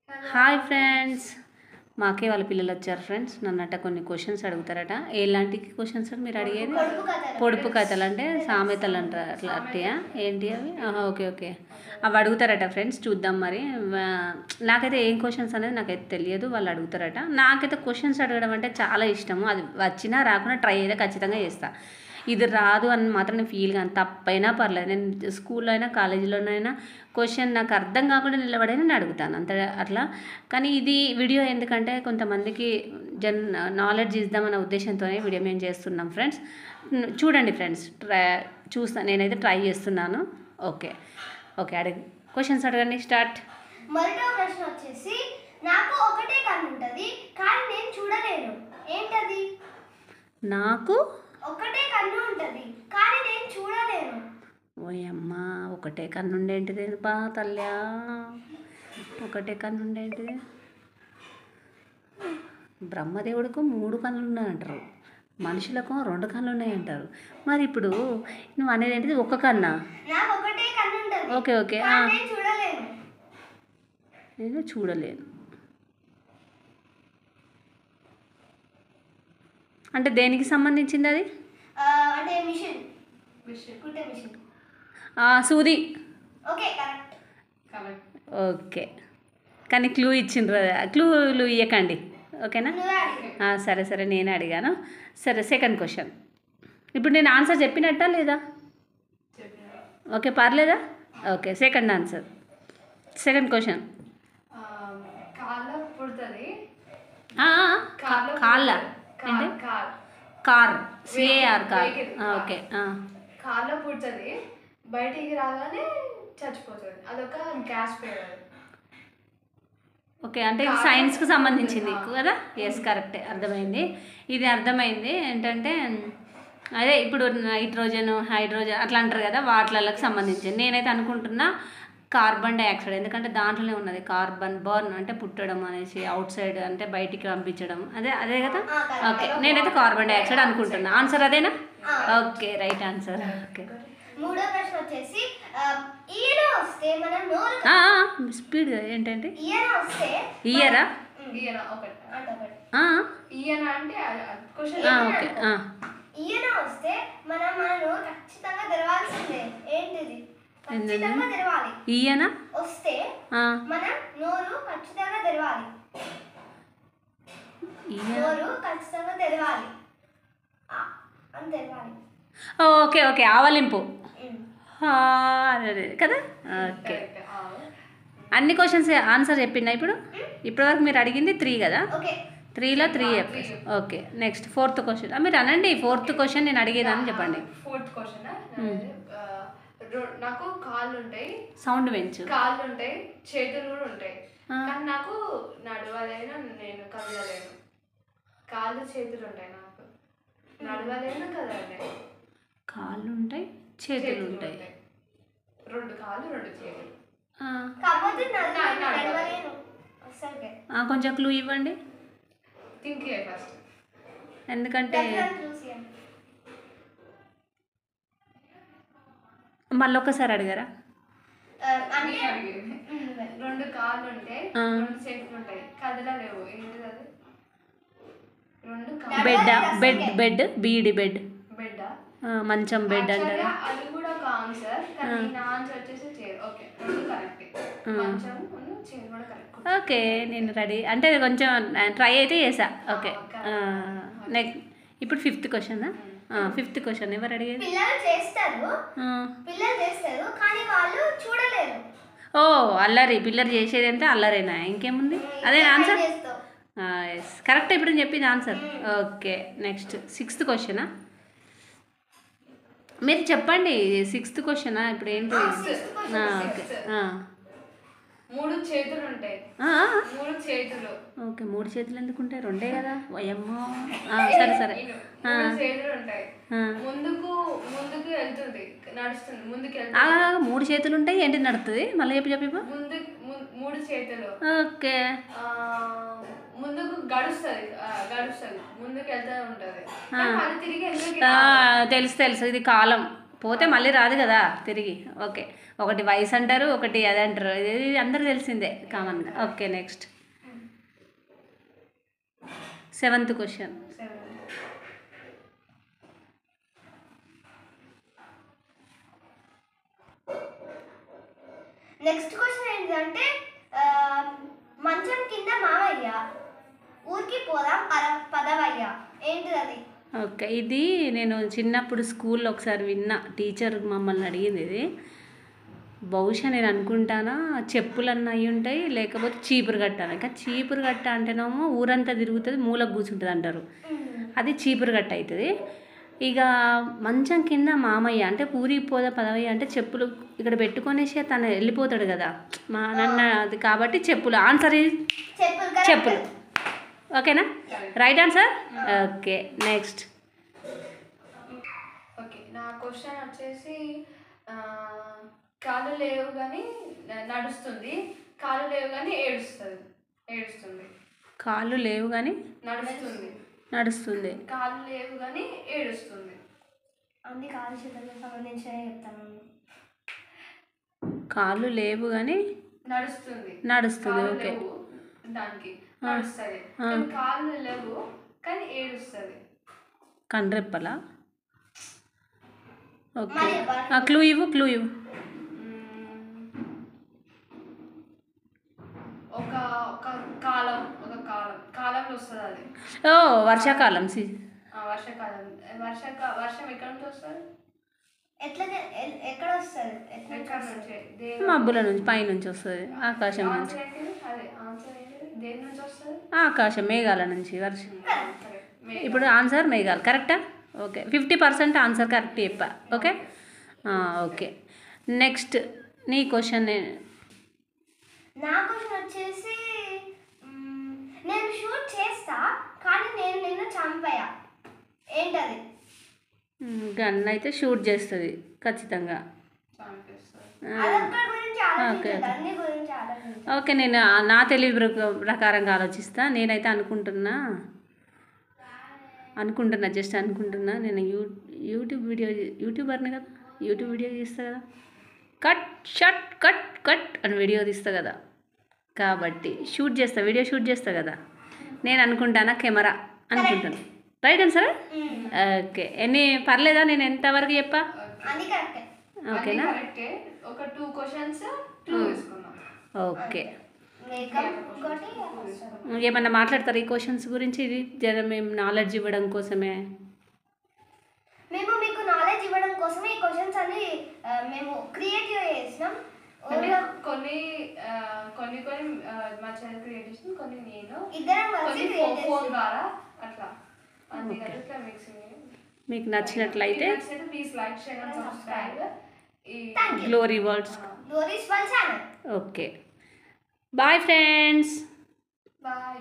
Hi friends, మాకే వాళ్ళ పిల్లలు వచ్చారు ఫ్రెండ్స్. నన్నట కొన్ని క్వశ్చన్స్ అడుగుతారట. ఎలాంటి క్వశ్చన్స్ మీరు అడిగేది? పొడుపు కథలు అంటే సామెతలు అంటారు అట్లా అట్టయా ఏంటి అవి? ఓకే ఓకే, అవి అడుగుతారట ఫ్రెండ్స్. చూద్దాం మరి. నాకైతే ఏం క్వశ్చన్స్ అనేది నాకైతే తెలియదు, వాళ్ళు అడుగుతారట. నాకైతే క్వశ్చన్స్ అడగడం అంటే చాలా ఇష్టము. అది వచ్చినా రాకుండా ట్రై అయితే ఖచ్చితంగా చేస్తాను. ఇది రాదు అని మాత్రం నేను ఫీల్ కానీ తప్పైనా పర్లేదు. నేను స్కూల్లో అయినా కాలేజీలోనైనా క్వశ్చన్ నాకు అర్థం కాకుండా నిలబడైనా నేను అడుగుతాను అంత అట్లా. కానీ ఇది వీడియో ఎందుకంటే కొంతమందికి నాలెడ్జ్ ఇద్దామన్న ఉద్దేశంతోనే వీడియో మేము చేస్తున్నాం ఫ్రెండ్స్. చూడండి ఫ్రెండ్స్, నేనైతే ట్రై చేస్తున్నాను. ఓకే ఓకే, క్వశ్చన్స్ అడగండి. స్టార్ట్. మొదటి ప్రశ్న వచ్చేసి, నాకు ఒకటే కన్ను ఉంటుంది కానీ నేను చూడలేను, ఏంటది? నాకు ఒకటే కన్ను ఉంటుంది కానీ నేను చూడలేను. ఓయమ్మ, ఒకటే కన్నుండేంటిది బా తల్లా? ఒకటే కన్నుండేంటిది? బ్రహ్మదేవుడికి 3 కన్నులు ఉన్నాయంటారు, మనుషులకు 2 కన్నులు ఉన్నాయంటారు. మరి ఇప్పుడు నువ్వు అనేది ఏంటిది? ఒక కన్నా? నాకు ఒకటే కన్ను ఉంటుంది. ఓకే ఓకే, నేను చూడలేను. నేను చూడలేను అంటే దేనికి సంబంధించింది అది? అంటే మిషన్ కుట్టే మిషన్. సూది. Okay, correct. ఓకే, కానీ క్లూ ఇచ్చిండ్రు. క్లూలు ఇవ్వకండి, ఓకేనా? సరే సరే, నేనే అడిగాను. సరే, సెకండ్ క్వశ్చన్. ఇప్పుడు నేను ఆన్సర్ చెప్పినట్టా లేదా? ఓకే, పర్లేదా? Okay, second answer. Second question. కాళ్ళ అంటే కార్, సిఏఆర్, కార్. ఓకే, కార్లో పుడుతుంది, బయటికి రాగానే చచ్చిపోతుంది, అదొక గ్యాస్ పేరు. ఓకే, అంటే ఇది సైన్స్కి సంబంధించింది కదా? ఎస్, కరెక్టే, అర్థమైంది. ఇది అర్థమైంది. ఏంటంటే అదే ఇప్పుడు నైట్రోజన్, హైడ్రోజన్ అట్లా అంటారు కదా, వాటిలకు సంబంధించింది. నేనైతే అనుకుంటున్నా కార్బన్ డైఆక్సైడ్, ఎందుకంటే దాంట్లోనే ఉన్నది కార్బన్ బర్న్ అంటే పుట్టడం అనేసి, అవుట్ సైడ్ అంటే బయటికి పంపించడం, అదే అదే కదా? ఓకే, నేనైతే కార్బన్ డైఆక్సైడ్ అనుకుంటున్నా. ఆన్సర్ అదేనా? Okay, right answer. ఓకే, మూడో ప్రశ్న వచ్చేసి, ఈయన వస్తే మనం నోరు స్పీడ్ ఏంటంటే ఈయన వస్తే ఇయరా? ఈయన ఒకటి ఈయన అంటే ఓకే. ఈయన వస్తే మనం మన నోరు ఖచ్చితంగా తెరవాల్సిందే, ఏంటిది? ఖచ్చితంగా తెరవాలి. ఈయన వస్తే మనం నోరు ఖచ్చితంగా తెరవాలి. నోరు ఖచ్చితంగా తెరవాలి, అని తెరవాలి. ఓకే ఓకే, ఆవలింపు కదా? ఓకే, అన్ని క్వశ్చన్స్ ఆన్సర్ చెప్పిందా? ఇప్పటివరకు మీరు అడిగింది 3 కదా? 3లో 3 చెప్పేసి. Okay, next fourth question. మీరు అనండి, ఫోర్త్ క్వశ్చన్ నేను అడిగేదాన్ని చెప్పండి. ఫోర్త్ క్వశ్చన్, నాకు కాళ్ళు ఉంటాయి, సౌండ్ పెంచు. కాళ్ళు ఉంటాయి, చేతులు కూడా ఉంటాయి, కానీ నాకు నడవలేను, నేను కదలలేను. కాళ్ళు చేతులు ఉంటాయి, నాకు నడవలేను, కదలలేను. కాళ్ళు ఉంటాయి, చేతులు ఉంటాయి, 2 కాళ్ళు 2 చేతులు. కొంచెం క్లూ ఇవ్వండి, థింక్ ఫస్ట్. ఎందుకంటే మళ్ళీ ఒక్కసారి అడిగారా? 2 కాళ్ళు ఉంటాయి, 2 చేతులు ఉంటాయి, కదలలేవు, ఏంటిది అది? 2 బెడ్, బీడి బెడ్, మంచం బెడ్ అంటారా? అది కూడా ఒక ఆన్సర్, కానీ నా ఆన్సర్ వచ్చేసి చైర్. ఓకే, 2 కరెక్ట్, మంచం చైర్ కూడా కరెక్ట్. ఓకే, నేను రెడీ అంటే కొంచెం ట్రై అయితే చేసా. ఓకే, నెక్స్ట్ ఇప్పుడు 5th క్వశ్చన్. 5th క్వశ్చన్ ఎవరు అడిగేది? పిల్లలు చేస్తారు కానీ వాళ్ళు చూడలేరు. ఓ, అల్లరి. పిల్లలు చేసేది అంటే అల్లరేనా? ఇంకేముంది? అదే ఆన్సర్. Yes, correct. ఇప్పుడు నేను చెప్పింది ఆన్సర్. Okay, next 6th క్వశ్చనా? మీరు చెప్పండి. 6th క్వశ్చనా? ఇప్పుడు ఏంటి? ఓకే, 3 చేతులు ఉంటాయి, 3 చేతులు. ఓకే, 3 చేతులు ఎందుకు ఉంటాయి? 2 కదా? వయమ్మో. సరే సరే, 3 చేతులు ఉంటాయి, ముందుకు వెళ్తుంది, నడుస్తుంది, ముందుకు వెళ్తుంది. 3 చేతులు ఉంటాయి, ఏంటి నడుస్తుంది? మళ్ళీ చెప్పు. 3 చేతులు. ఓకే, ముందుకు గడుస్తుంది, ముందుకు వెళ్తూ ఉంటుంది, తిరిగి తెలుసు, ఇది కాలం. పోతే మళ్ళీ రాదు కదా తిరిగి. ఓకే, ఒకటి వయసు అంటారు, ఒకటి అదే అంటారు, ఇది అందరూ తెలిసిందే కామన్గా. Okay, next 7th question. 7. Next question ఏంటంటే మంచం కింద మామయ్య ఊరికి పోదాం పదవయ్య, ఏంటిది అది? ఓకే, ఇది నేను చిన్నప్పుడు స్కూల్లో ఒకసారి విన్నా, టీచర్ మమ్మల్ని అడిగింది ఇది. బహుశా నేను అనుకుంటానా చెప్పులన్నీ అయి ఉంటాయి, లేకపోతే చీపురు కట్ట. ఇంకా చీపురు కట్ట అంటేనేమో ఊరంతా తిరుగుతుంది, మూలకు కూర్చుంటుంది అంటారు, అది చీపురు కట్ట అవుతుంది. ఇక మంచం కింద మామయ్య అంటే ఊరికి పోదా పదవయ్య అంటే చెప్పులు ఇక్కడ పెట్టుకొనేసి తను వెళ్ళిపోతాడు కదా మా నాన్న, అది కాబట్టి చెప్పులు. ఆన్సర్ చెప్పులు. ఓకేనా? Right answer. Okay, next. Okay, నా క్వశ్చన్ వచ్చేసి కాళ్ళు లేవు కానీ నడుస్తుంది, కాళ్ళు లేవు కానీ ఏడుస్తుంది. కాళ్ళు లేవు కానీ నడుస్తుంది. కాళ్ళు లేవు కానీ ఏడుస్తుంది. అన్ని కాలు చేతులకు సంబంధించిన చెప్తాను. కాళ్ళు లేవు కానీ నడుస్తుంది. ఓకే, దానికి నడుస్తుంది, కానీ కాళ్ళు లేవు కానీ ఏడుస్తుంది. కండ్రెప్పలా? ఓకే, క్లూ ఇవ్వు. ఒక కాలంలో వస్తుంది అది. ఓ, వర్షాకాలం. వర్షాకాలం. వర్షం ఎక్కడ నుంచి వస్తుంది? ఎక్కడ వస్తుంది? ఎక్కడ నుంచి? మబ్బుల నుంచి, పైనుంచి వస్తుంది, ఆకాశం నుంచి. దేని నుంచి వస్తుంది? ఆకాశం, మేఘాల నుంచి వర్షం. ఇప్పుడు ఆన్సర్ మేఘాలు. కరెక్టా? ఓకే, 50% ఆన్సర్ కరెక్ట్ చెప్పా. ఓకే, ఓకే, నెక్స్ట్ నీ క్వశ్చన్. నా క్వశ్చన్ వచ్చేసి నేను షూట్ చేస్తా కానీ నేను నిన్ను చంపేయా, ఏంటది? గన్ అయితే షూట్ చేస్తుంది ఖచ్చితంగా. ఓకే, నేను నా తెలివి ప్రకారంగా ఆలోచిస్తా. నేనైతే అనుకుంటున్నా, జస్ట్ అనుకుంటున్నా. నేను యూట్యూబర్ని కదా, యూట్యూబ్ వీడియో తీస్తా కదా, కట్ అని వీడియో తీస్తా కదా, కాబట్టి వీడియో షూట్ చేస్తా కదా. నేను అనుకుంటానా కెమెరా అనుకుంటాను. Right answer. ఓకే, పర్లేదా నేను ఎంతవరకు చెప్పా? ఓకేనా? ఒక 2 క్వశ్చన్స్ ఓకే, ఏమన్నా మాట్లాడతారు ఈ క్వశ్చన్స్ గురించి? ఇది జర మేము నాలెడ్జ్ ఇవ్వడం కోసమే, మేము మీకు నాలెడ్జ్ ఇవ్వడం కోసమే ఈ క్వశ్చన్స్ అన్ని మేము క్రియేటివ్ చేసినాం. కొన్ని మా ఛానల్ క్రియేట్ చేసిన, కొన్ని నేను ఇద్దరం కలిసి ఫోన్ ద్వారా అట్లా మీకు నచ్చినట్లయితే please like, share and subscribe. Glory world channel. Okay, bye friends. Bye.